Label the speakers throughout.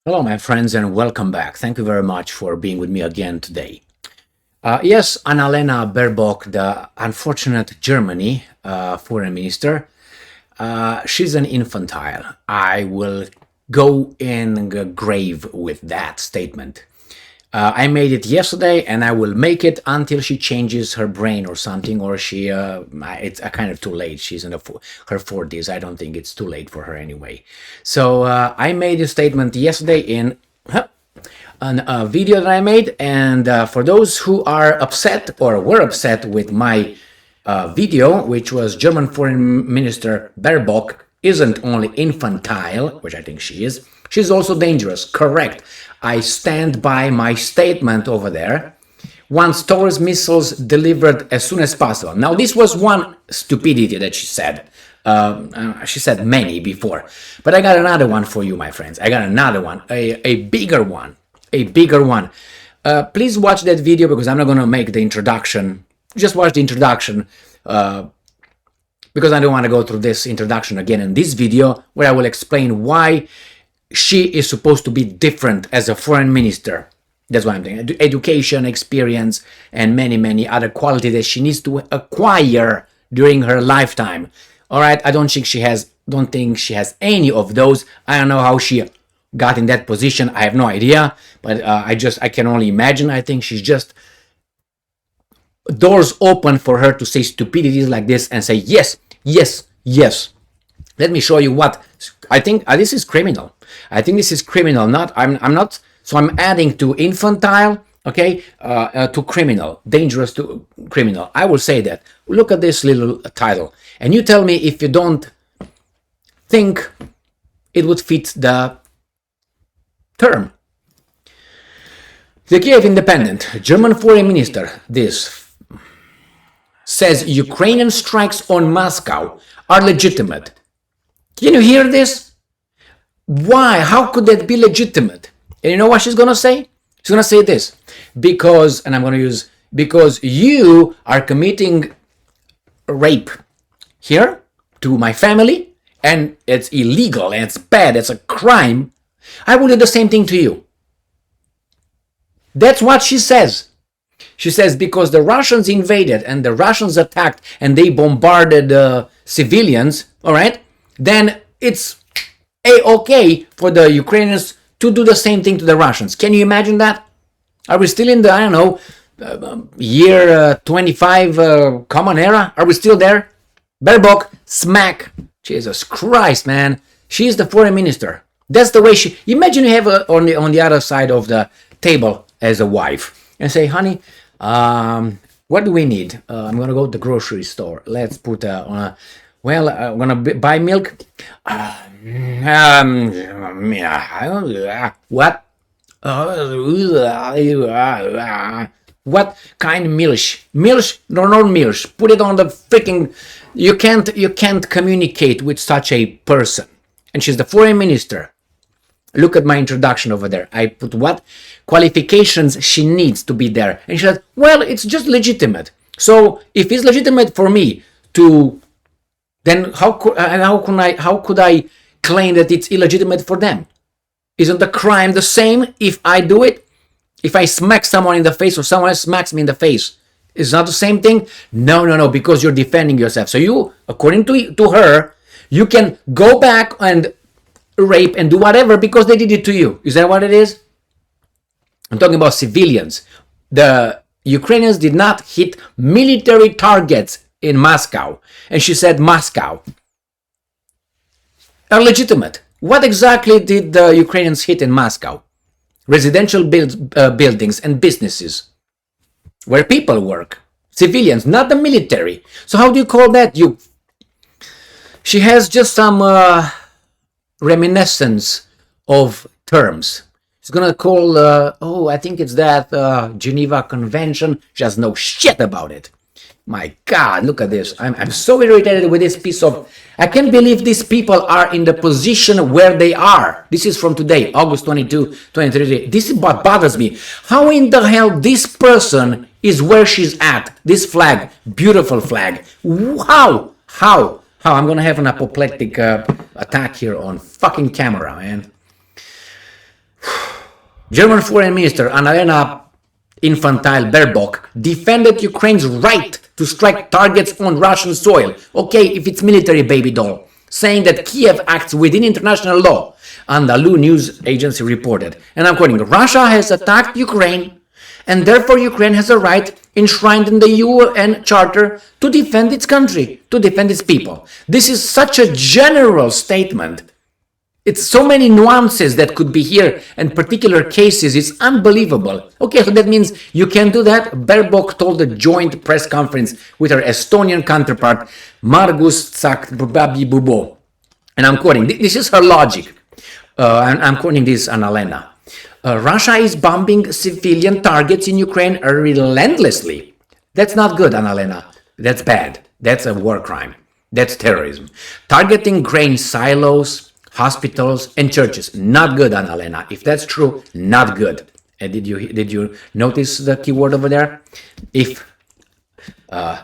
Speaker 1: Hello, my friends, and welcome back. Thank you very much for being with me again today. Yes, Annalena Baerbock, the unfortunate Germany foreign minister, she's an infantile. I will go in the grave with that statement. I made it yesterday, and I will make it until she changes her brain or something, or it's kind of too late. She's in her 40s. I don't think it's too late for her anyway. So I made a statement yesterday in a video that I made, and for those who are upset or were upset with my video, which was German Foreign Minister Baerbock isn't only infantile, which I think she is, she's also dangerous. Correct. I stand by my statement over there. Wants Taurus missiles delivered as soon as possible. Now, this was one stupidity that she said. She said many before. But I got another one for you, my friends. I got another one, a bigger one. A bigger one. Please watch that video because I'm not going to make the introduction. Just watch the introduction because I don't want to go through this introduction again in this video where I will explain why she is supposed to be different as a foreign minister. That's what I'm saying. Education, experience, and many other qualities that she needs to acquire during her lifetime. All right, I don't think she has any of those. I don't know how she got in that position. I have no idea, but I can only imagine. I think she's just doors open for her to say stupidities like this and say yes. Let me show you what I think. This is criminal. I think this is criminal. I'm not. So I'm adding to infantile, okay, to criminal, dangerous to criminal. I will say that. Look at this little title, and you tell me if you don't think it would fit the term. The Kiev Independent, German foreign minister, this says Ukrainian strikes on Moscow are legitimate. Can you hear this? Why? How could that be legitimate? And you know what she's going to say? She's going to say this. Because you are committing rape here to my family, and it's illegal, and it's bad, it's a crime, I will do the same thing to you. That's what she says. She says because the Russians invaded and the Russians attacked and they bombarded civilians, all right, then it's okay for the Ukrainians to do the same thing to the Russians. Can you imagine that? Are we still in the, I don't know, year 25 common era? Are we still there? Baerbock, smack. Jesus Christ, man. She's the foreign minister. That's the way she... Imagine you have on the other side of the table as a wife and say, honey, what do we need? I'm going to go to the grocery store. Let's put I'm going to buy milk. What? What kind of milk? Milk? No milk. Put it on the freaking... You can't communicate with such a person. And she's the foreign minister. Look at my introduction over there. I put what qualifications she needs to be there. And she said, well, it's just legitimate. So if it's legitimate for me to, then how could I claim that it's illegitimate for them? Isn't the crime the same if I do it? If I smack someone in the face or someone else smacks me in the face, it's not the same thing? No, because you're defending yourself. So you, according to her, you can go back and rape and do whatever because they did it to you. Is that what it is? I'm talking about civilians. The Ukrainians did not hit military targets in Moscow. And she said Moscow are legitimate. What exactly did the Ukrainians hit in Moscow? Residential buildings and businesses where people work. Civilians, not the military. So how do you call that? She has just some reminiscence of terms. She's gonna call, I think it's that Geneva Convention. She has no shit about it. My God, look at this. I'm so irritated with this piece of... I can't believe these people are in the position where they are. This is from today, August 22, 2023. This is what bothers me. How in the hell this person is where she's at? This flag, beautiful flag. How? I'm gonna have an apoplectic attack here on fucking camera, man. German Foreign Minister Annalena Infantile Baerbock defended Ukraine's right to strike targets on Russian soil. Okay, if it's military, baby doll. Saying that Kiev acts within international law. Andalu news agency reported. And I'm quoting, Russia has attacked Ukraine, and therefore Ukraine has a right enshrined in the UN Charter to defend its country, to defend its people. This is such a general statement. It's so many nuances that could be here and particular cases. It's unbelievable. Okay, so that means you can do that. Baerbock told a joint press conference with her Estonian counterpart, Margus Tsakbabi-Bubo. And I'm quoting, this is her logic. I'm quoting this, Annalena. Russia is bombing civilian targets in Ukraine relentlessly. That's not good, Annalena. That's bad. That's a war crime. That's terrorism. Targeting grain silos, hospitals and churches. Not good, Annalena. If that's true, not good. Did you notice the keyword over there? If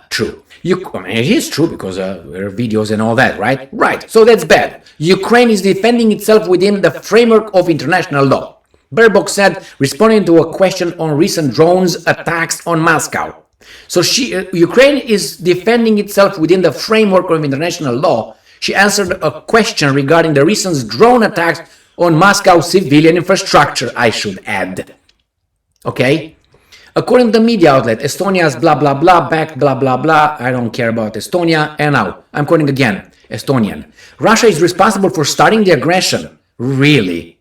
Speaker 1: true. I mean, it is true because there are videos and all that, right? Right. So that's bad. Ukraine is defending itself within the framework of international law. Baerbock said, responding to a question on recent drones attacks on Moscow. So Ukraine is defending itself within the framework of international law. She answered a question regarding the recent drone attacks on Moscow civilian infrastructure, I should add. Okay? According to the media outlet, Estonia's blah blah blah backed blah blah blah. I don't care about Estonia. And now, I'm quoting again, Estonian. Russia is responsible for starting the aggression. Really?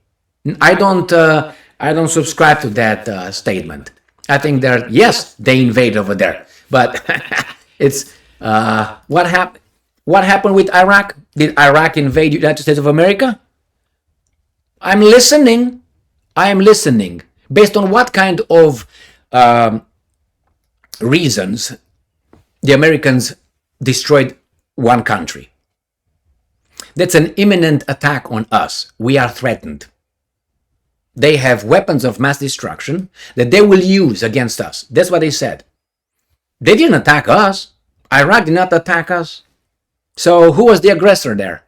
Speaker 1: I don't subscribe to that statement. I think yes, they invade over there. But it's, what happened? What happened with Iraq? Did Iraq invade the United States of America? I'm listening. I am listening. Based on what kind of reasons the Americans destroyed one country? That's an imminent attack on us. We are threatened. They have weapons of mass destruction that they will use against us. That's what they said. They didn't attack us. Iraq did not attack us. So who was the aggressor there?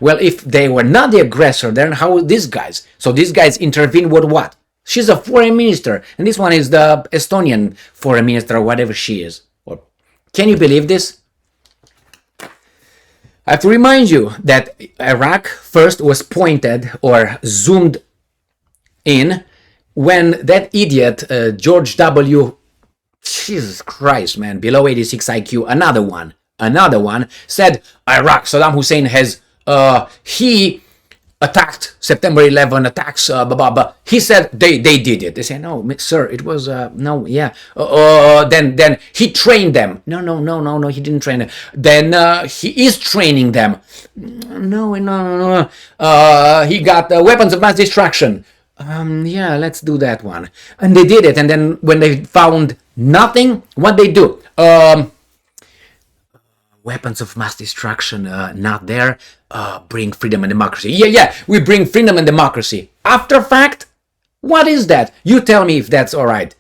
Speaker 1: Well, if they were not the aggressor, then how were these guys? So these guys intervene with what? She's a foreign minister, and this one is the Estonian foreign minister, or whatever she is. Or can you believe this? I have to remind you that Iraq first was pointed or zoomed in when that idiot George W. Jesus Christ, man, below 86 IQ, another one said Iraq, Saddam Hussein has he attacked September 11 attacks, he said they did it. They say, no, sir, it was no, yeah. Then he trained them. No, he didn't train them. Then he is training them. No. He got weapons of mass destruction. Yeah, let's do that one. And they did it. And then when they found nothing, what they do? Weapons of mass destruction, not there. Bring freedom and democracy. Yeah, we bring freedom and democracy. After fact, what is that? You tell me if that's all right.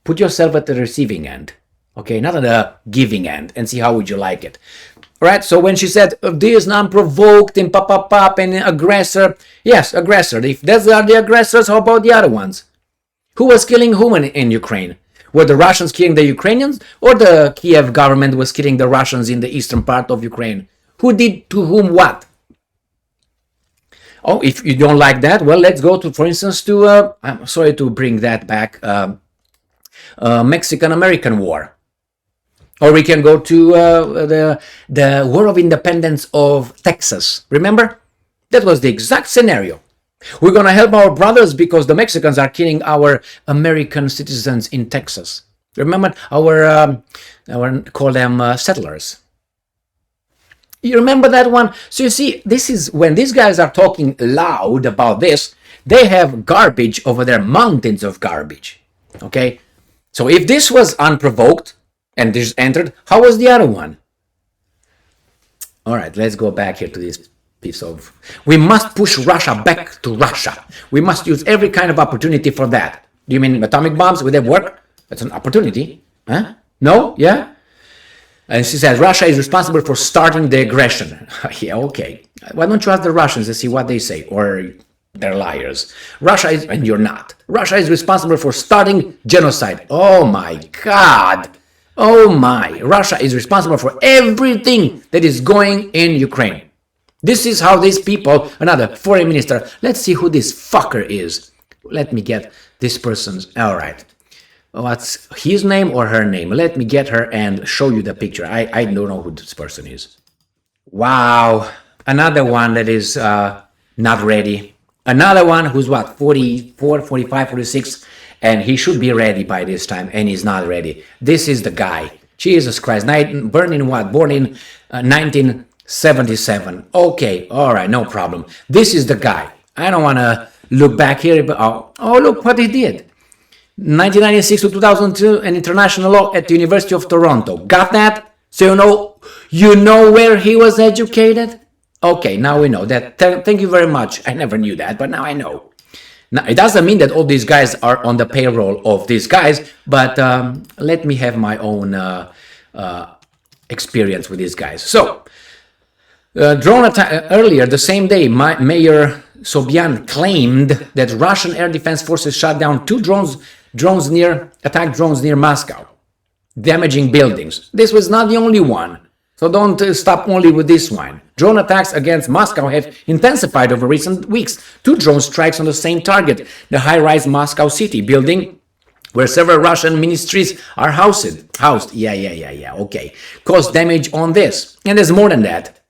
Speaker 1: Put yourself at the receiving end, okay, not at the giving end, and see how would you like it. All right, so when she said, this non-provoked and pop and aggressor, yes, aggressor. If those are the aggressors, how about the other ones? Who was killing whom in Ukraine? Were the Russians killing the Ukrainians, or the Kiev government was killing the Russians in the eastern part of Ukraine? Who did to whom what? Oh, if you don't like that, well, let's go to, for instance, to, I'm sorry to bring that back, Mexican-American War. Or we can go to the War of Independence of Texas. Remember? That was the exact scenario. We're going to help our brothers because the Mexicans are killing our American citizens in Texas. Remember our call them settlers. You remember that one? So you see, this is when these guys are talking loud about this, they have garbage over there, mountains of garbage. Okay? So if this was unprovoked and this entered, how was the other one? All right, let's go back here to this piece of... We must push Russia back to Russia. We must use every kind of opportunity for that. Do you mean atomic bombs? Would that work? That's an opportunity. Huh? No? Yeah? And she says, Russia is responsible for starting the aggression. Yeah, okay. Why don't you ask the Russians and see what they say? Or They're liars. Russia is, and you're not. Russia is responsible for starting genocide. Oh my God. Oh my. Russia is responsible for everything that is going in Ukraine. This is how these people, another foreign minister, let's see who this fucker is. Let me get this person's, all right. What's his name or her name? Let me get her and show you the picture. I don't know who this person is. Wow. Another one that is not ready. Another one who's what, 44, 45, 46, and he should be ready by this time, and he's not ready. This is the guy. Jesus Christ. Born in what? Born in 1977. Okay, all right, no problem. This is the guy. I don't want to look back here, but oh, look what he did. 1996 to 2002, an international law at the University of Toronto. Got that? So you know where he was educated? Okay, now we know that. Thank you very much. I never knew that, but now I know. Now, it doesn't mean that all these guys are on the payroll of these guys, but let me have my own experience with these guys. So, drone attack earlier, the same day, Mayor Sobyan claimed that Russian air defense forces shot down two attack drones near Moscow, damaging buildings. This was not the only one. So don't stop only with this one. Drone attacks against Moscow have intensified over recent weeks. Two drone strikes on the same target, the high-rise Moscow city building, where several Russian ministries are housed. Yeah, okay. Caused damage on this. And there's more than that.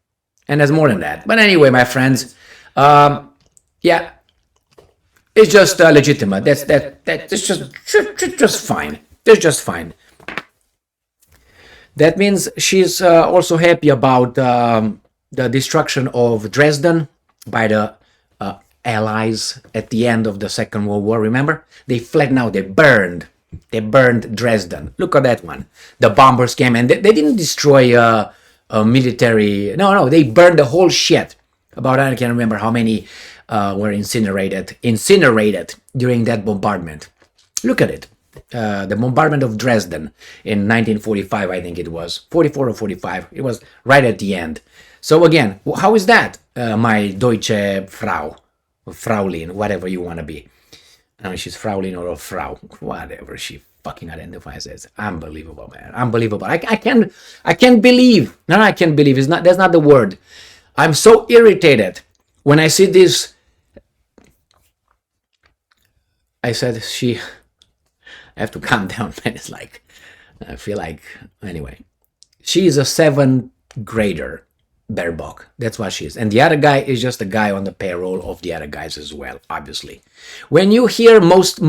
Speaker 1: But anyway, my friends, yeah, it's just legitimate. That's just fine. That's just fine. That means she's also happy about the destruction of Dresden by the Allies at the end of the Second World War. Remember? They fled now. They burned Dresden. Look at that one. The bombers came and they didn't destroy a military. No, they burned the whole shit. About, I can't remember how many were incinerated during that bombardment. Look at it. The bombardment of Dresden in 1945, I think it was 44 or 45. It was right at the end. So again, how is that, my Deutsche Fraulein, whatever you want to be? I don't know if she's Fraulein or a Frau, whatever she fucking identifies as. Unbelievable, man. Unbelievable. I can't believe. No, I can't believe. That's not the word. I'm so irritated when I see this. I said I have to calm down, man. It's like, I feel like, anyway. She is a 7th grader, Baerbock. That's what she is. And the other guy is just a guy on the payroll of the other guys as well, obviously. When you hear most,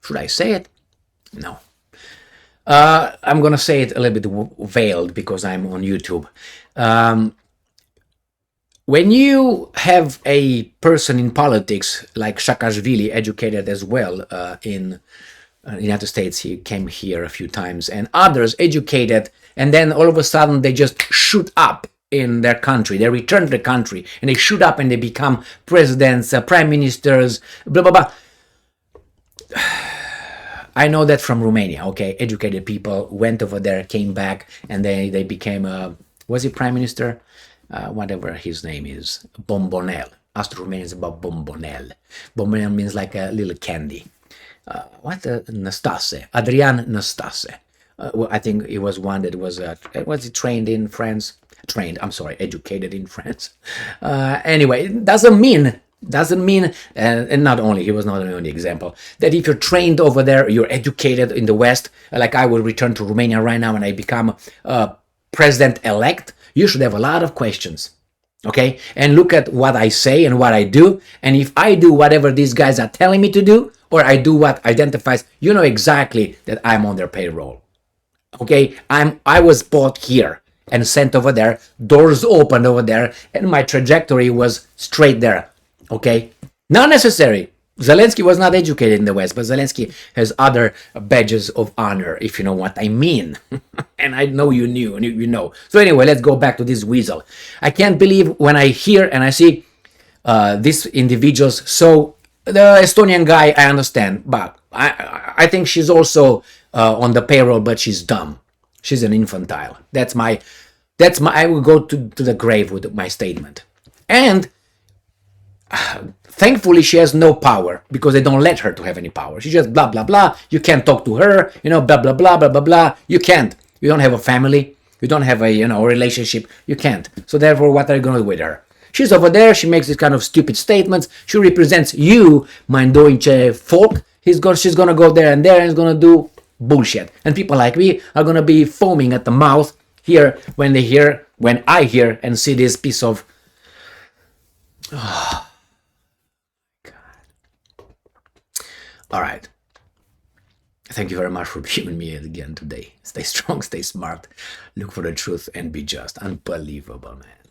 Speaker 1: should I say it? No. I'm going to say it a little bit veiled because I'm on YouTube. When you have a person in politics like Saakashvili, educated as well in the United States, he came here a few times, and others educated, and then all of a sudden they just shoot up in their country. They return to the country and they shoot up and they become presidents, prime ministers, blah, blah, blah. I know that from Romania, okay? Educated people went over there, came back, and they became was he prime minister? Whatever his name is, Bombonel. Austro-Romanian is about Bombonel. Bombonel means like a little candy. Năstase, Adrian Năstase. Well, I think it was one that was he trained in France? Educated in France. Anyway, it doesn't mean, and not only, he was not the only example, that if you're trained over there, you're educated in the West, like I will return to Romania right now and I become president-elect, you should have a lot of questions, okay? And look at what I say and what I do, and if I do whatever these guys are telling me to do, or I do what identifies, you know exactly that I'm on their payroll, okay? I was bought here and sent over there, doors opened over there, and my trajectory was straight there, okay? Not necessary. Zelensky was not educated in the West, but Zelensky has other badges of honor, if you know what I mean. And I know you knew, and you know. So anyway, let's go back to this weasel. I can't believe when I hear and I see these individuals. So the Estonian guy, I understand, but I think she's also on the payroll, but she's dumb. She's an infantile. That's my. I will go to the grave with my statement. And thankfully she has no power because they don't let her to have any power. She just blah blah blah. You can't talk to her, blah blah blah blah blah blah. You can't. You don't have a family. You don't have a a relationship. You can't. So therefore, what are you going to do with her? She's over there. She makes these kind of stupid statements. She represents you, mein deutsche Volk. She's gonna go there and is gonna do bullshit. And people like me are gonna be foaming at the mouth here when I hear and see this piece of. Oh, God. All right. Thank you very much for being with me again today. Stay strong, stay smart, look for the truth, and be just. Unbelievable, man.